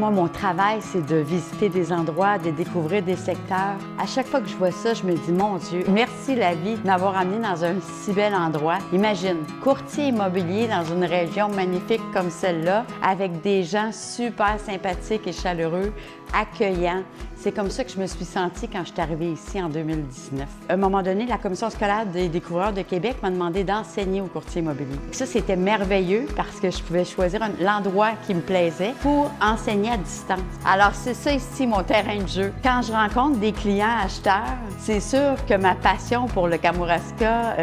moi, mon travail, c'est de visiter des endroits, de découvrir des secteurs. À chaque fois que je vois ça, je me dis, mon Dieu, merci la vie de m'avoir amené dans un si bel endroit. Imagine, courtier immobilier dans une région magnifique comme celle-là, avec des gens super sympathiques et chaleureux, accueillants. C'est comme ça que je me suis sentie quand je suis arrivée ici en 2019. À un moment donné, la Commission scolaire des découvreurs de Québec m'a demandé d'enseigner au courtier immobilier. Ça, c'était merveilleux parce que je pouvais choisir l'endroit qui me plaisait pour enseigner à distance. Alors, c'est ça ici, mon terrain de jeu. Quand je rencontre des clients acheteurs, c'est sûr que ma passion pour le Kamouraska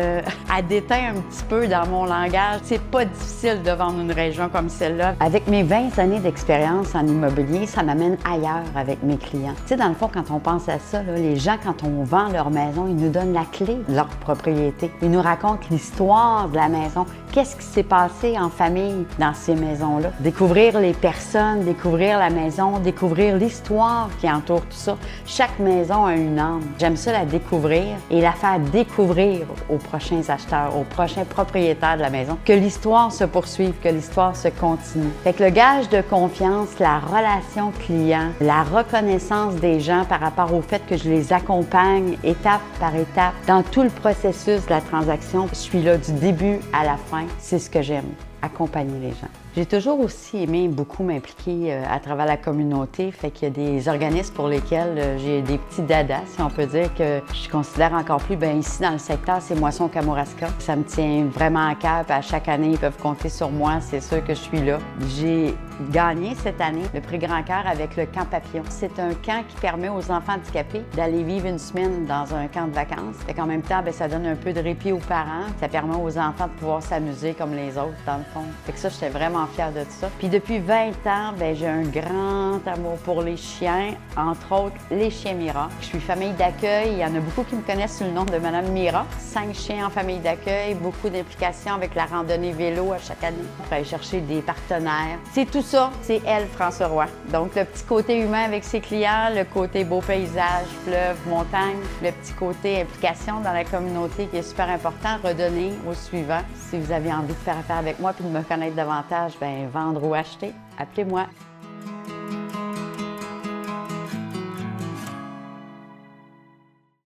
a déteint un petit peu dans mon langage. C'est pas difficile de vendre une région comme celle-là. Avec mes 20 années d'expérience en immobilier, ça m'amène ailleurs avec mes clients. Tu sais, dans le fond, quand on pense à ça, là, les gens, quand on vend leur maison, ils nous donnent la clé de leur propriété. Ils nous racontent l'histoire de la maison. Qu'est-ce qui s'est passé en famille dans ces maisons-là? Découvrir les personnes, découvrir la maison, découvrir l'histoire qui entoure tout ça. Chaque maison a une âme. J'aime ça la découvrir et la faire découvrir aux prochains acheteurs, aux prochains propriétaires de la maison, que l'histoire se poursuive, que l'histoire se continue. Fait que le gage de confiance, la relation client, la reconnaissance des gens par rapport au fait que je les accompagne étape par étape dans tout le processus de la transaction. Je suis là du début à la fin. C'est ce que j'aime, accompagner les gens. J'ai toujours aussi aimé beaucoup m'impliquer à travers la communauté, fait qu'il y a des organismes pour lesquels j'ai des petits dadas, si on peut dire, que je considère encore plus. Bien, ici, dans le secteur, c'est Moisson Kamouraska. Ça me tient vraiment à cœur, puis à chaque année, ils peuvent compter sur moi, c'est sûr que je suis là. J'ai gagné cette année le prix Grand Cœur avec le Camp Papillon. C'est un camp qui permet aux enfants handicapés d'aller vivre une semaine dans un camp de vacances. Fait qu'en même temps, bien, ça donne un peu de répit aux parents. Ça permet aux enfants de pouvoir s'amuser comme les autres, dans le fond. Fait que ça, j'étais vraiment fière de ça. Puis depuis 20 ans, bien, j'ai un grand amour pour les chiens, entre autres les chiens Mira. Je suis famille d'accueil. Il y en a beaucoup qui me connaissent sous le nom de Madame Mira. 5 chiens en famille d'accueil, beaucoup d'implications avec la randonnée vélo à chaque année pour aller chercher des partenaires. C'est tout ça, c'est elle, François Roy. Donc, le petit côté humain avec ses clients, le côté beau paysage, fleuve, montagne, le petit côté implication dans la communauté qui est super important, redonner au suivant. Si vous avez envie de faire affaire avec moi puis de me connaître davantage, bien, vendre ou acheter, appelez-moi.